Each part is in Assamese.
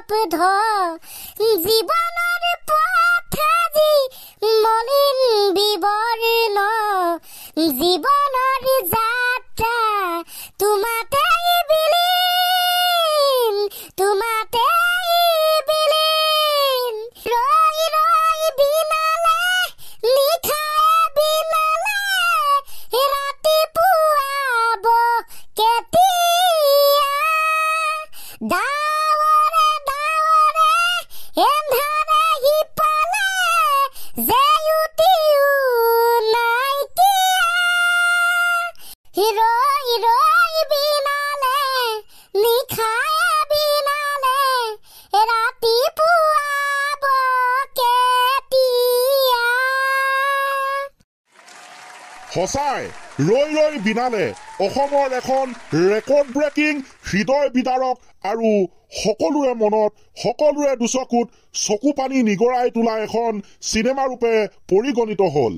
স্তব্ধ জীৱনৰ পথ আজি মলিন বিবৰ্ণ জীৱনৰ যাত্ৰা তোমাতেই বিলীন ৰৈ ৰৈ বিনালে নিশায়ে বিনালে ৰাতিপুৱাব কেতিয়া ডাৱৰে এন্ধাৰে সিপালে জেউতিও নাইকিয়া ৰৈ ৰৈ বিনালে নিশায়ে বিনালে ৰাতিপুৱাব কেতিয়া। সঁচাই ৰৈ ৰৈ বিনালে অসমৰ এখন ৰেকৰ্ড ব্ৰেকিং হৃদয় বিদাৰক আৰু সকলোৰে মনত সকলোৰে দুচকুত চকু পানী নিগৰাই তোলা এখন চিনেমা ৰূপে পৰিগণিত হ'ল।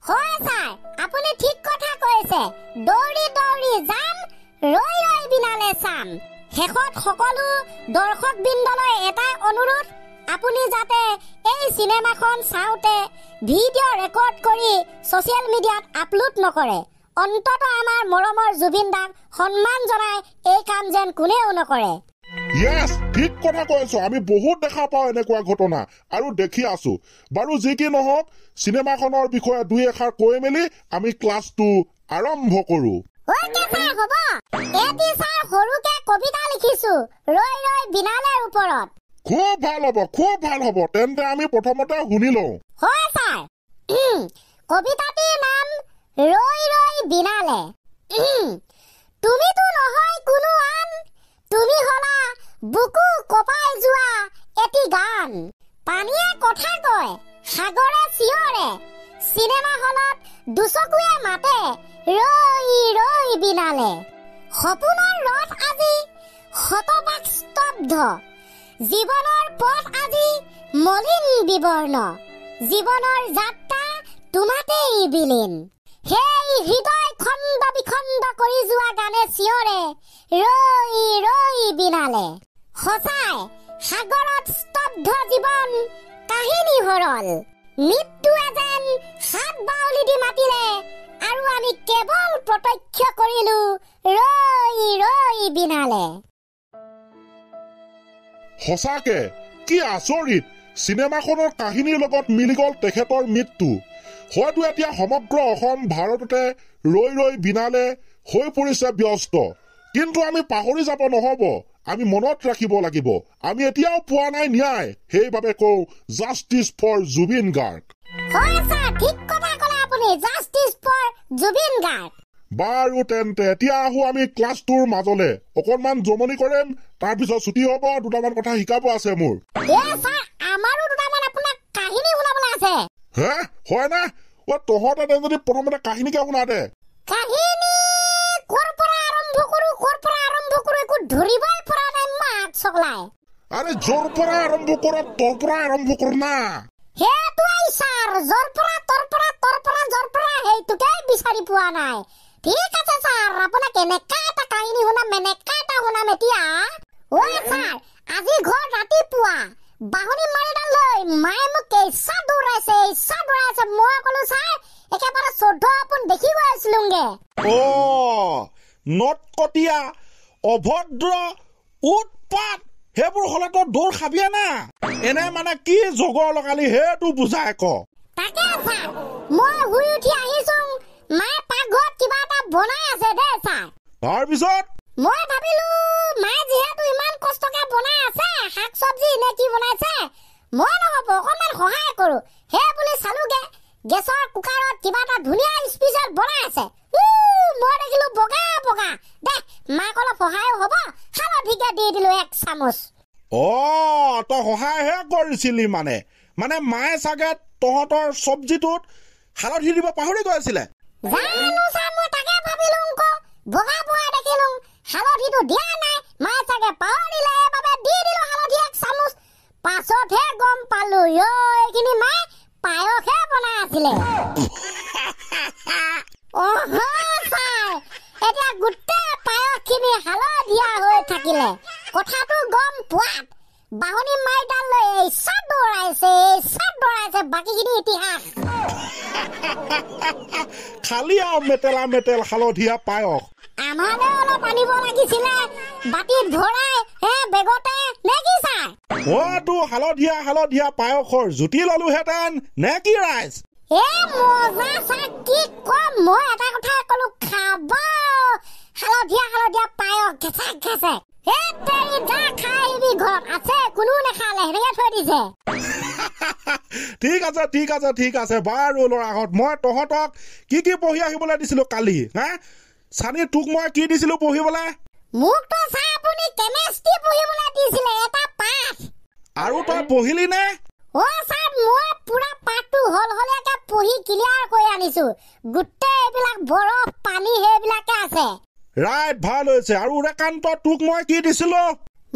হয় ছাৰ, আপুনি ঠিক কথা কৈছে। দৌৰি দৌৰি যাম, ৰৈ ৰৈ বিনালে চাম। শেষত সকলো দৰ্শক বৃন্দলৈ এটা অনুৰোধ, আপুনি যাতে এই চিনেমাখন চাওঁতে ভিডিঅ' ৰেকৰ্ড কৰি ছচিয়েল মিডিয়াত আপলোড নকৰে। অন্তত আমাৰ মৰমৰ জুবিন দাক সন্মান জনাই এই কাম যেন কোনেও নকৰে। ইয়েছ, ঠিক কথা কৈছ। আমি বহুত দেখা পাওঁ এনেকুৱা ঘটনা আৰু দেখি আছো। বাৰু যি কি নহওক, চিনেমাখনৰ বিষয়ে দুই এষাৰ কৈ মেলি আমি ক্লাছটো আৰম্ভ কৰো। ওকে ছাৰ, হ'ব। এটি ছাৰ সৰুকে কবিতা লিখিছো ৰৈ ৰৈ বিনালেৰ ওপৰত। খুব ভাল হ'ব। তেন্তে আমি প্ৰথমতে শুনি লওঁ। হয় ছাৰ, কবিতাটিৰ নাম ৰৈ ৰৈ বিনালে। তুমিতো নহয় কোনো আন, তুমি হলা বুকু কপাই যোৱা এটি গান। পানীয়ে কথা কয়, সাগৰে চিঞৰে, চিনেমা হলত দুচকুৱে মাতে ৰৈ ৰৈ বিনালে। সপোনৰ ৰথ আজি শতপাক স্তব্ধ, জীৱনৰ পথ আজি মলিন বিবৰ্ণ, জীৱনৰ যাত্ৰা তোমাতেই বিলীন। সেই হৃদয় খণ্ড বিখণ্ড কৰি যোৱা গানে চিঞৰে ৰৈ ৰৈ বিনালে। সঁচাই সাগৰত স্তব্ধ জীৱন কাহিনী সৰল, মৃত্যুৱে যেন হাত বাউলি দি মাতিলে আৰু আমি কেৱল প্ৰত্যক্ষ কৰিলো ৰৈ ৰৈ বিনালে। সঁচাকে কি আচৰিত! চিনেমাখনৰ কাহিনীৰ লগত মিলি গ'ল তেখেতৰ মৃত্যু। হয়তো এতিয়া সমগ্ৰ অসম ভাৰততে ৰৈ ৰৈ বিনালে হৈ পৰিছে ব্যস্ত। কিন্তু আমি পাহৰি যাব নহ'ব, আমি মনত ৰাখিব লাগিব। আমি এতিয়াও পোৱা নাই ন্যায়, সেইবাবে কওঁ জাষ্টিছ ফৰ জুবিন গাৰ্গ। হয় ছাৰ, ঠিক কথা ক'লে আপুনি, জাষ্টিছ ফৰ জুবিন গাৰ্গ। বাৰু তেন্তে এতিয়া আহো আমি ক্লাছটোৰ মাজলে। অকণমান জমনি কৰিম, তাৰপিছত ছুটি হ'ব। দুটামান কথা শিকাব আছে মোৰ। আমাৰো দুটামান আপোনাক কাহিনী শুনাবলৈ আছে। হে, হয় না? তহঁতে যদি প্ৰথমতে কাহিনীকে শুনা দে। কাহিনী ক'ৰ পৰা আৰম্ভ কৰো একো ধৰিবই পৰা নাই মাত চকলাই। আৰে য'ৰ পৰা আৰম্ভ কৰ, তোৰ পৰা আৰম্ভ কৰ না। সেইটোৱেই ছাৰ, য'ৰ পৰা তোৰ পৰা য'ৰ পৰা সেইটোকে বিচাৰি পোৱা নাই। ঠিক আছে ছাৰ, আপোনাক এনেকা এটা কাহিনী শুনাম এতিয়া। ছাৰ, আজি ঘৰ ৰাতিপুৱা বাহনী মাৰিডাল লৈ মায়ে মোক ইচ্ছা দৌৰাইছে। মই ক'লো ছাৰ একেবাৰে 14 আপোন দেখিব আছিলোগে। নটকটীয়া অভদ্ৰ উৎপাত সেইবোৰ হলেতো দৌৰ খাবিয়ে না। এনে মানে কি জগৰ লগালি সেইটো বুজাই ক। তাকে ছাৰ, মই শুই উঠি আহিছো, মায়ে পাকঘৰত কিবা এটা বনাই আছে দে ছাৰ। তাৰপিছত মই ভাবিলো মায়ে যিহেতু ইমান কষ্টকে বনাই আছে, শাক চব্জি নে কি বনাইছে, মই নহ'ব অকণমান সহায় কৰো। সেই বুলি চালোগে গেছৰ কুকাৰত কিবা এটা ধুনীয়া স্পেচিয়েল বনাই আছে। মই দেখিলো বগা দে, মাক অলপ সহায় হ'ব, হালধিকে দি দিলো 1 চামুচ। তই সহায়হে কৰিছিলি মানে মায়ে চাগে তহঁতৰ চব্জিটোত হালধি দিব পাহৰি গৈছিলে। জানো ছাৰ, মই তাকে ভাবিলো, বগা দেখিলো হালধিটো দিয়া নাই, মায়ে চাগে পাহৰিলে, বাবে দি দিলো হালধি 1 চামুচ। পাছতহে গম পালো এইখিনি মায়ে পায়সহে বনাই আছিলে। এতিয়া গোটেই পায়সখিনি হালধীয়া হৈ থাকিলে। কথাটো গম পোৱাত বাহনী মাইডাল লৈ চব দৌৰাইছে বাকীখিনি ইতিহাস খালি আৰু মেটেলা মেটেল হালধীয়া পায়স আমালৈ অলপ আনিব লাগিছিলে বাটিত ভৰাই বেগতে নে কি ছাৰ তো হালধীয়া পায়সৰ জুতি ললোহেঁতেন নে কি ৰাইজ মজা ছাৰ কি কম মই এটা কথাই কলো খাব হালধীয়া পায়স ঘেঁচা তেৰি যা খাই আহিবি ঘৰত আছে কোনো নেখালে সেনেকে থৈ দিছে ঠিক আছে বাৰু ল'ৰাহঁত মই তহঁতক কি পঢ়ি আহিবলৈ দিছিলো কালি চানি তোক মই কি দিছিলো পঢ়িবলৈ মোকতো ছাৰ আপুনি কেমেষ্ট্ৰি পঢ়িবলৈ দিছিলে এটা পাঠ আৰু তই পঢ়িলি নে ছাৰ মই পুৰা পাঠটো হলহলীয়াকে পঢ়ি ক্লিয়াৰ কৰি আনিছো গোটেই এইবিলাক বৰফ পানী সেইবিলাকে আছে ৰাইট ভাল হৈছে আৰু ৰেকান্ত তোক মই কি দিছিলো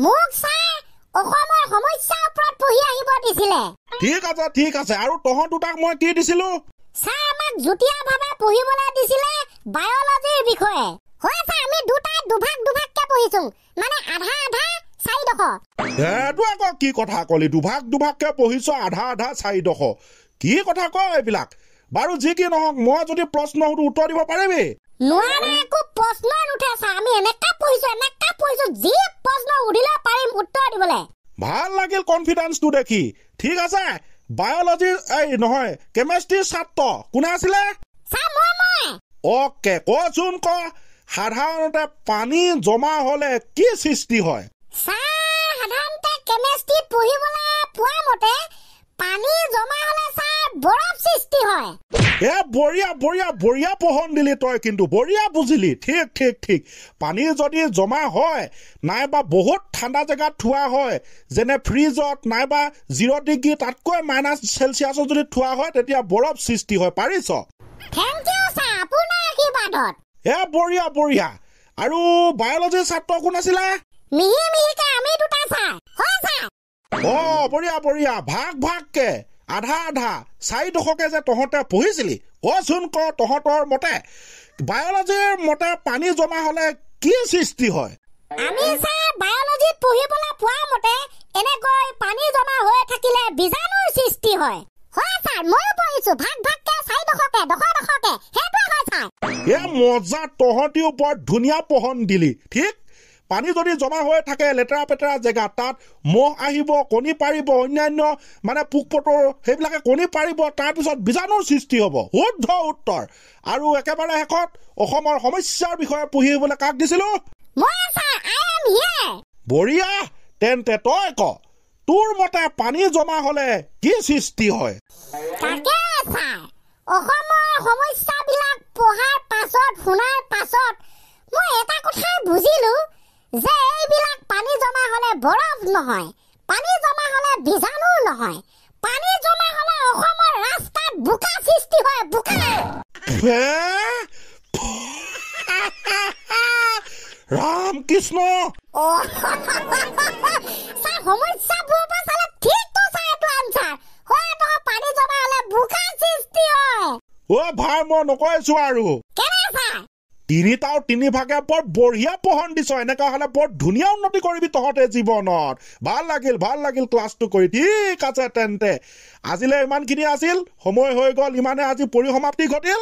মোক ছাৰ অসমৰ সমস্যাৰ ওপৰত পঢ়ি আহিব দিছিলে ঠিক আছে আৰু তহঁত দুটাক মই কি দিছিলো ছাৰ আমাক যুটীয়াভাৱে পঢ়িবলৈ দিছিলে বায়'লজিৰ বিষয়ে হয় ছাৰ আমি দুটাই দুভাগকে পঢ়িছো মানে আধা 4ডোখৰ এইটো আকৌ কি কথা কলি দুভাগকে পঢ়িছ আধা 4ডোখৰ কি কথা কয় এইবিলাক বাৰু যি কি নহওক মই যদি প্ৰশ্ন সুধো উত্তৰ দিব পাৰিবি নোৱাৰা একো প্ৰশ্ন নুঠে ছাৰ আমি এনেকা পঢ়িছো যি প্ৰশ্ন সুধিলে পাৰিম উত্তৰ দিবলৈ ভাল লাগিল কনফিডেন্সটো দেখি ঠিক আছে বায়'লজিৰ নহয় কেমেষ্ট্ৰিৰ ছাত্ৰ কোনে আছিলে ছাৰ মই অকে কচোন ক সাধাৰণতে পানী জমা হলে কি সৃষ্টি হয় ছাৰ সাধাৰণতে কেমেষ্ট্ৰিত পঢ়িবলৈ পোৱা মতে পানী জমা হলে ছাৰ বৰফ সৃষ্টি হয় বঢ়িয়া পঢ়ন দিলি তই কিন্তু বঢ়িয়া বুজিলি ঠিক পানী যদি জমা হয় নাইবা বহুত ঠাণ্ডা জেগাত থোৱা হয় যেনে ফ্ৰিজত নাইবা 0 ডিগ্ৰী তাতকৈ -°C যদি থোৱা হয় তেতিয়া বৰফ সৃষ্টি হয় পাৰিছ থেংক ইউ ছাৰ আপোনাৰ আশীৰ্বাদত বঢ়িয়া আৰু বায়'লজিৰ ছাত্ৰ কোন আছিলে মিহিকে আমি দুটা ছাৰ হয় ছাৰ বঢ়িয়া ভাগকে আধা 4ডোখৰকে যে তহঁতে পঢ়িছিলি কচোন ক তহঁতৰ মতে বায়'লজিৰ মতে পানী জমা হলে কি সৃষ্টি হয় আমি ছাৰ বায়'লজিত পঢ়িবলৈ পোৱা মতে এনেকৈ পানী জমা হৈ থাকিলে বীজাণুৰ সৃষ্টি হয় ছাৰ ময়ো পঢ়িছো ভাগকে 4ডোখৰকে সেইটোৱে হয় ছাৰ মজা তহঁতিও বৰ ধুনীয়া পঢ়ন দিলি ঠিক পানী যদি জমা হৈ থাকে লেতেৰা পেতেৰা জেগাত তাত মহ আহিব কণী পাৰিব অন্যান্য মানে পোক পতৰ সেইবিলাকে কণী পাৰিব তাৰপিছত বীজাণুৰ সৃষ্টি হ'ব শুদ্ধ উত্তৰ আৰু একেবাৰে শেষত অসমৰ সমস্যাৰ বিষয়ে পঢ়িবলৈ কাক দিছিলো বঢ়িয়া তেন্তে তই ক তোৰ মতে পানী জমা হলে কি সৃষ্টি হয় অসমৰ সমস্যাবিলাক পঢ়াৰ পাছত শুনাৰ পাছত মই এটা কথাই বুজিলো যে এইবিলাক পানী জমা হলে বৰফ নহয় পানী জমা হলে বীজাণু নহয় পানী জমা হলে অসমৰ ৰাস্তাত বোকা সৃষ্টি হয় ৰাম কৃষ্ণ সমস্যাবোৰৰ পৰা চালে ঠিকটো ছাৰ এইটো আনচাৰ হয় পানী জমা হলে বোকা সৃষ্টি হয় ভাই মই নকৈছো আৰু তিনিটাও 3 ভাগে বৰ বঢ়িয়া পঢ়ন দিছ এনেকা হলে বৰ ধুনীয়া উন্নতি কৰিবি তহঁতে জীৱনত ভাল লাগিল ক্লাছটো কৰি ঠিক আছে তেন্তে আজিলে ইমানখিনি আছিল সময় হৈ গল ইমানে আজি পৰিসমাপ্তি ঘটিল